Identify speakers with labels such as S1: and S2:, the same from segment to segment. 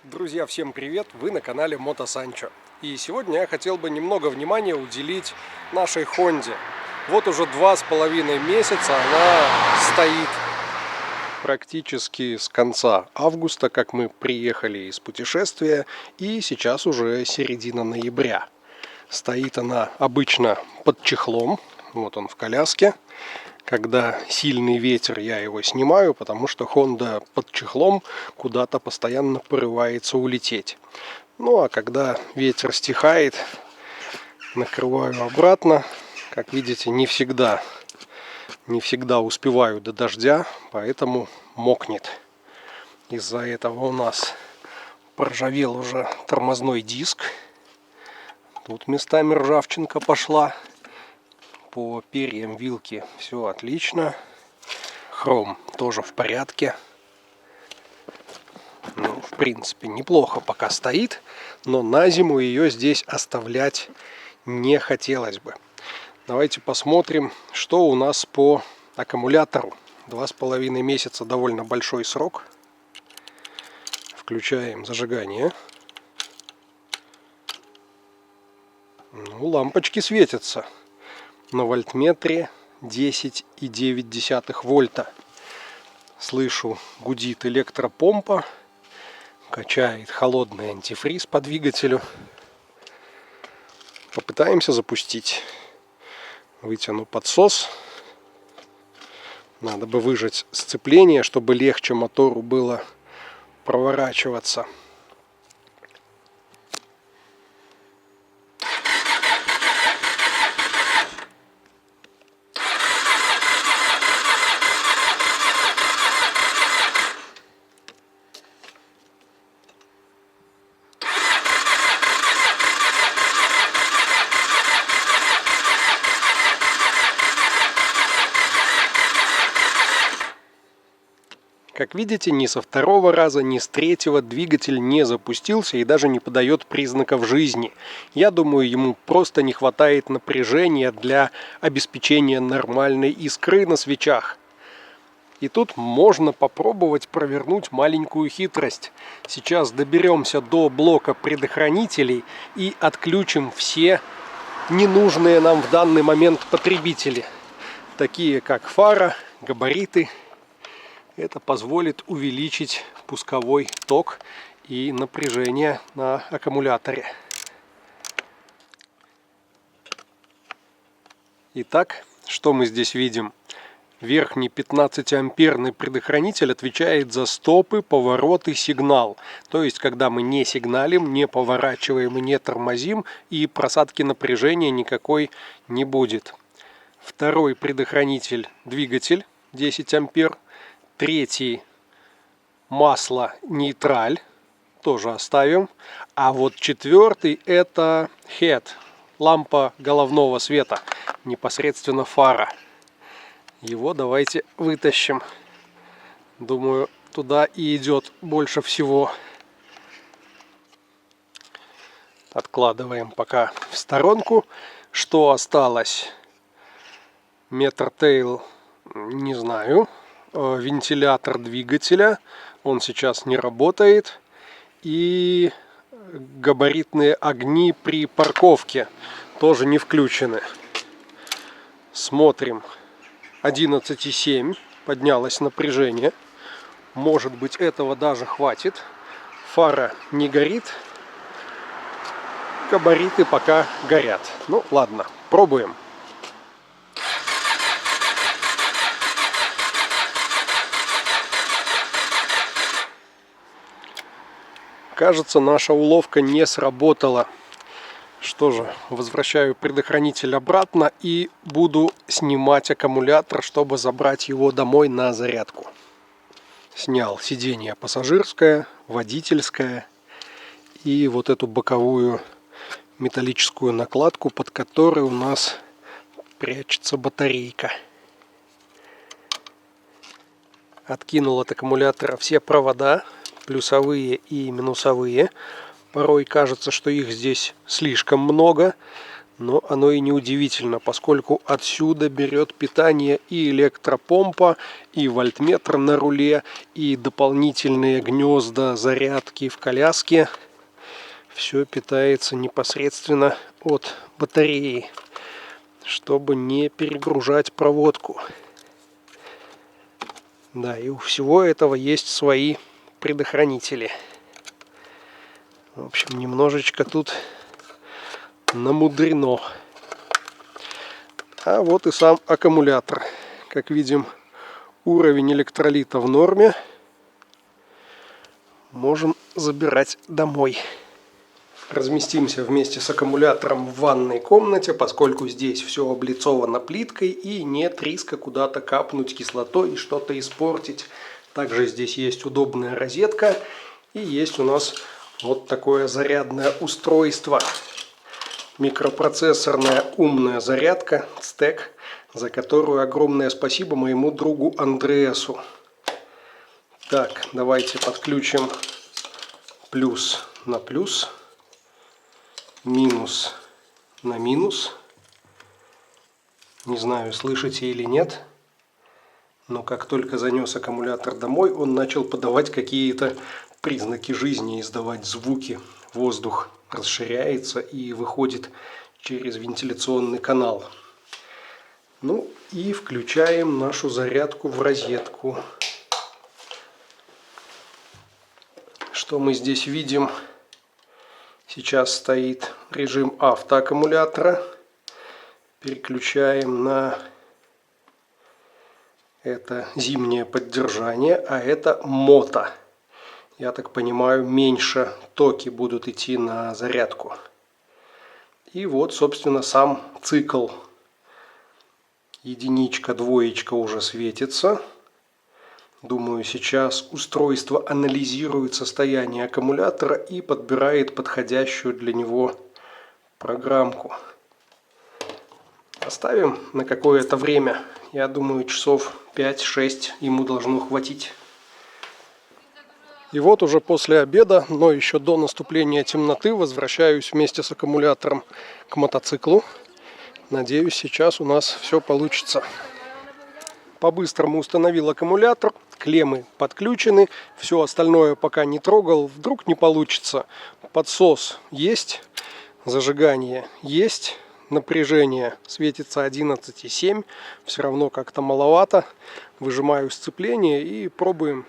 S1: Друзья, всем привет! Вы на канале Мото Санчо. И сегодня я хотел бы немного внимания уделить нашей Хонде. Вот уже 2,5 месяца она стоит. Практически с конца августа, как мы приехали из путешествия, и сейчас уже середина ноября. Стоит она обычно под чехлом, вот он в коляске. Когда сильный ветер, я его снимаю, потому что Honda под чехлом куда-то постоянно порывается улететь. Ну а когда ветер стихает, накрываю обратно. Как видите, не всегда успеваю до дождя, поэтому мокнет. Из-за этого у нас поржавел уже тормозной диск. Тут местами ржавчинка пошла. По перьям вилки все отлично. Хром тоже в порядке. Ну, в принципе, неплохо пока стоит, но на зиму ее здесь оставлять не хотелось бы. Давайте посмотрим, что у нас по аккумулятору. 2,5 месяца довольно большой срок. Включаем зажигание. Ну, лампочки светятся. На вольтметре 10,9 вольта. Слышу, гудит электропомпа. Качает холодный антифриз по двигателю. Попытаемся запустить. Вытяну подсос. Надо бы выжать сцепление, чтобы легче мотору было проворачиваться. Как видите, ни со второго раза, ни с третьего двигатель не запустился и даже не подает признаков жизни. Я думаю, ему просто не хватает напряжения для обеспечения нормальной искры на свечах. И тут можно попробовать провернуть маленькую хитрость. Сейчас доберемся до блока предохранителей и отключим все ненужные нам в данный момент потребители, такие как фара, габариты. Это позволит увеличить пусковой ток и напряжение на аккумуляторе. Итак, что мы здесь видим? Верхний 15-амперный предохранитель отвечает за стопы, повороты, сигнал. То есть, когда мы не сигналим, не поворачиваем и не тормозим, и просадки напряжения никакой не будет. Второй предохранитель – двигатель 10 ампер. Третий масло нейтраль, тоже оставим. А вот четвертый это head, лампа головного света, непосредственно фара. Его давайте вытащим. Думаю, туда и идет больше всего. Откладываем пока в сторонку. Что осталось? Метртейл, не знаю. Вентилятор двигателя, он сейчас не работает, и габаритные огни при парковке тоже не включены. Смотрим, 11,7, поднялось напряжение, может быть этого даже хватит. Фара не горит, габариты пока горят. Ну ладно, пробуем. Кажется, наша уловка не сработала. Что же, возвращаю предохранитель обратно и буду снимать аккумулятор, чтобы забрать его домой на зарядку. Снял сиденье пассажирское, водительское и вот эту боковую металлическую накладку, под которой у нас прячется батарейка. Откинул от аккумулятора все провода, плюсовые и минусовые. Порой кажется, что их здесь слишком много, Но оно и не удивительно, поскольку отсюда берет питание и электропомпа, и вольтметр на руле, и дополнительные гнезда зарядки в коляске. Все питается непосредственно от батареи, чтобы не перегружать проводку. Да, и у всего этого есть свои предохранители. В общем, немножечко тут намудрено. А вот и сам аккумулятор. Как видим, уровень электролита в норме. Можем забирать домой. Разместимся вместе с аккумулятором в ванной комнате, поскольку здесь все облицовано плиткой и нет риска куда-то капнуть кислотой и что-то испортить. Также здесь есть удобная розетка и есть у нас вот такое зарядное устройство. Микропроцессорная умная зарядка стек, за которую огромное спасибо моему другу Андреасу. Так, давайте подключим плюс на плюс. Минус на минус. Не знаю, слышите или нет, но как только занес аккумулятор домой, он начал подавать какие-то признаки жизни, издавать звуки. Воздух расширяется и выходит через вентиляционный канал. Ну и включаем нашу зарядку в розетку. Что мы здесь видим? Сейчас стоит режим автоаккумулятора. Переключаем на это зимнее поддержание, а это мото. Я так понимаю, меньше токи будут идти на зарядку. И вот, собственно, сам цикл. Единичка, двоечка уже светится. Думаю, сейчас устройство анализирует состояние аккумулятора и подбирает подходящую для него программку. Оставим на какое-то время. Я думаю, часов 5-6 ему должно хватить. И вот уже после обеда, но еще до наступления темноты, возвращаюсь вместе с аккумулятором к мотоциклу. Надеюсь, сейчас у нас все получится. По-быстрому установил аккумулятор, клеммы подключены, все остальное пока не трогал, вдруг не получится. Подсос есть, зажигание есть, напряжение светится 11,7, все равно как-то маловато. Выжимаю сцепление и пробуем.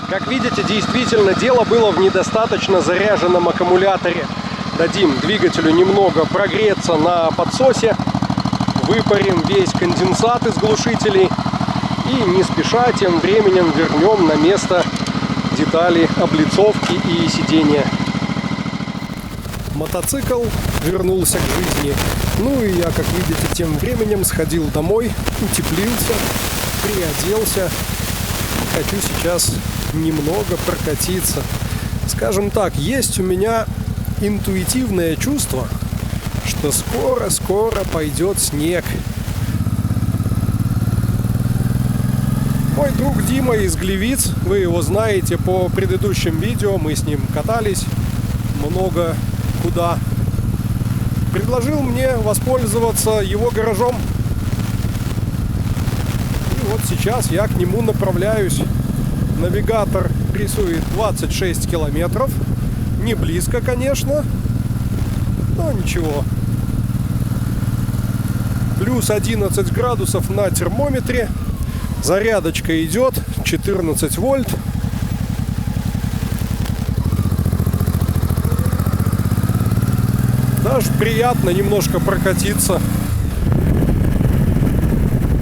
S1: Как видите, действительно дело было в недостаточно заряженном аккумуляторе. Дадим двигателю немного прогреться на подсосе, выпарим весь конденсат из глушителей и не спеша тем временем вернем на место детали облицовки и сидения. Мотоцикл вернулся к жизни. Ну и я, как видите, тем временем сходил домой, утеплился, приоделся. Хочу сейчас немного прокатиться. Скажем так, есть у меня интуитивное чувство, что скоро пойдет снег. Мой друг Дима из Глевиц, вы его знаете по предыдущим видео, мы с ним катались много куда, предложил мне воспользоваться его гаражом. И вот сейчас я к нему направляюсь. Навигатор рисует 26 километров. Не близко, конечно, но ничего. Плюс 11 градусов на термометре. Зарядочка идет 14 вольт. Даже приятно немножко прокатиться.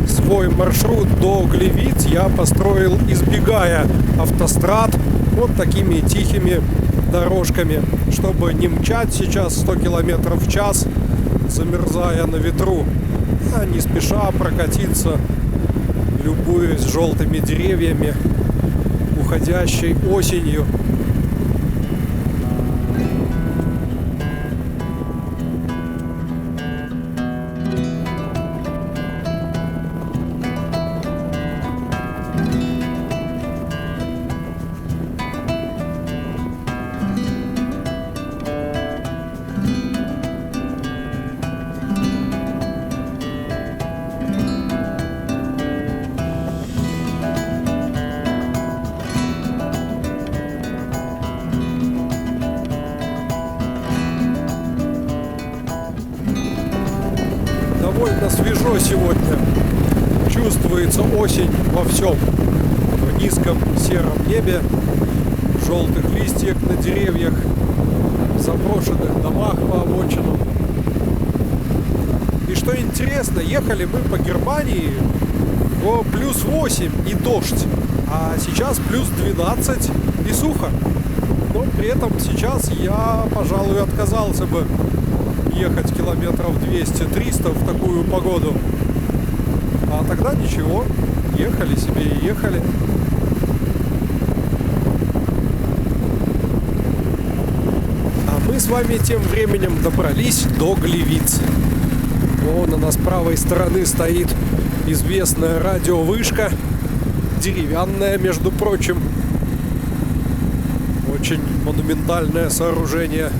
S1: Свой маршрут до Глевиц я построил, избегая автострад, вот такими тихими дорожками, чтобы не мчать сейчас 100 км в час замерзая на ветру, а не спеша прокатиться, любуясь желтыми деревьями, уходящей осенью. Довольно свежо сегодня. Чувствуется осень во всем. В низком сером небе, в желтых листьях на деревьях, в заброшенных домах по обочинам. И что интересно, ехали мы по Германии в плюс 8 и дождь, а сейчас плюс 12 и сухо. Но при этом сейчас я, пожалуй, отказался бы ехать километров 200-300 в такую погоду. А тогда ничего, ехали себе и ехали. А мы с вами тем временем добрались до Глевиц. Вон она с правой стороны стоит известная радиовышка, деревянная, между прочим. Очень монументальное сооружение.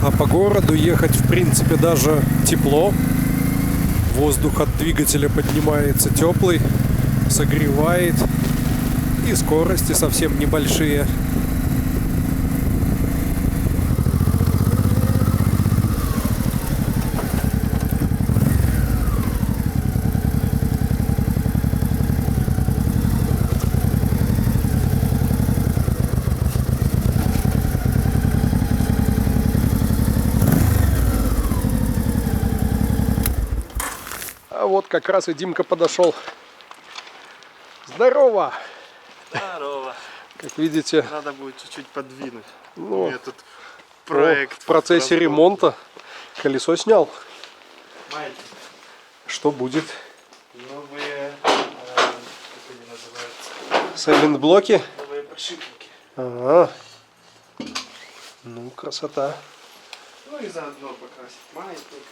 S1: А по городу ехать в принципе даже тепло. Воздух от двигателя поднимается теплый, согревает. И скорости совсем небольшие. А вот как раз и Димка подошел. Здорово!
S2: Здорово.
S1: Как видите,
S2: Надо будет чуть-чуть подвинуть.
S1: ну,
S2: Этот проект.
S1: в процессе ремонта колесо снял.
S2: Маленький.
S1: Что будет?
S2: Новые, как они называются?
S1: Сайлент-блоки?
S2: Новые подшипники.
S1: Ага. Ну, красота.
S2: Ну и заодно покрасить маятник.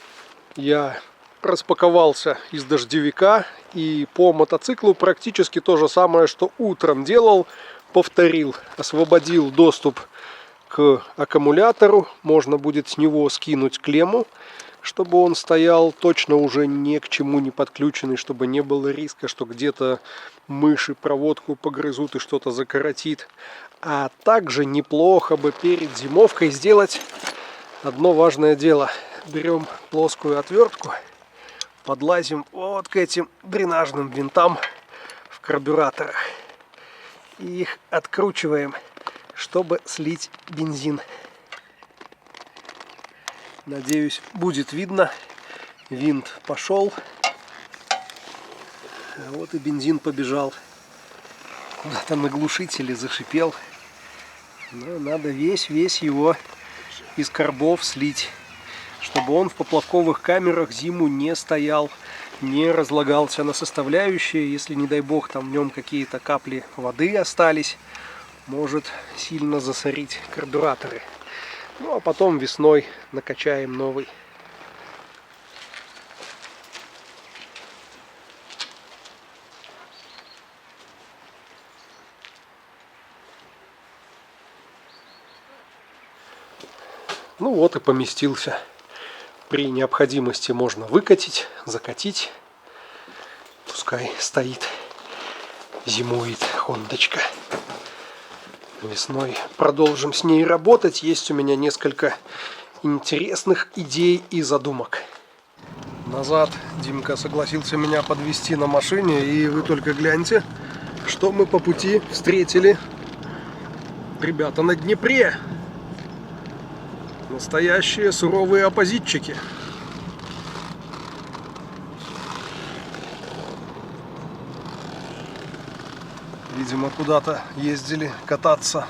S1: Я распаковался из дождевика и по мотоциклу практически то же самое, что утром делал, повторил. Освободил доступ к аккумулятору, можно будет с него скинуть клемму, чтобы он стоял точно уже ни к чему не подключенный, чтобы не было риска, что где-то мыши проводку погрызут и что-то закоротит. А также неплохо бы перед зимовкой сделать одно важное дело. Берем плоскую отвертку, подлазим вот к этим дренажным винтам в карбюраторах и их откручиваем, чтобы слить бензин. Надеюсь, будет видно. Винт пошел. А вот и бензин побежал. Куда-то на глушителе зашипел. Но надо весь его из карбов слить, чтобы он в поплавковых камерах зиму не стоял, не разлагался на составляющие. Если, не дай бог, там в нем какие-то капли воды остались, может сильно засорить карбюраторы. Ну а потом весной накачаем новый. Ну вот и поместился. При необходимости можно выкатить, закатить. Пускай стоит, зимует хондочка. Весной продолжим с ней работать. Есть у меня несколько интересных идей и задумок. Назад Димка согласился меня подвезти на машине. И вы только гляньте, что мы по пути встретили. Ребята на Днепре. Настоящие суровые оппозитчики. видимо, куда-то ездили кататься.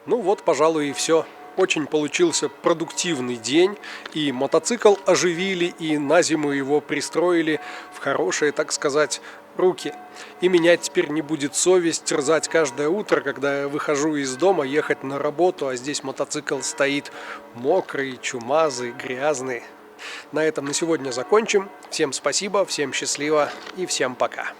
S1: Ну вот, пожалуй, и все. Очень получился продуктивный день, и мотоцикл оживили, и на зиму его пристроили в хорошие, так сказать, руки. И меня теперь не будет совесть терзать каждое утро, когда я выхожу из дома ехать на работу, а здесь мотоцикл стоит мокрый, чумазый, грязный. На этом на сегодня закончим. Всем спасибо, всем счастливо и всем пока.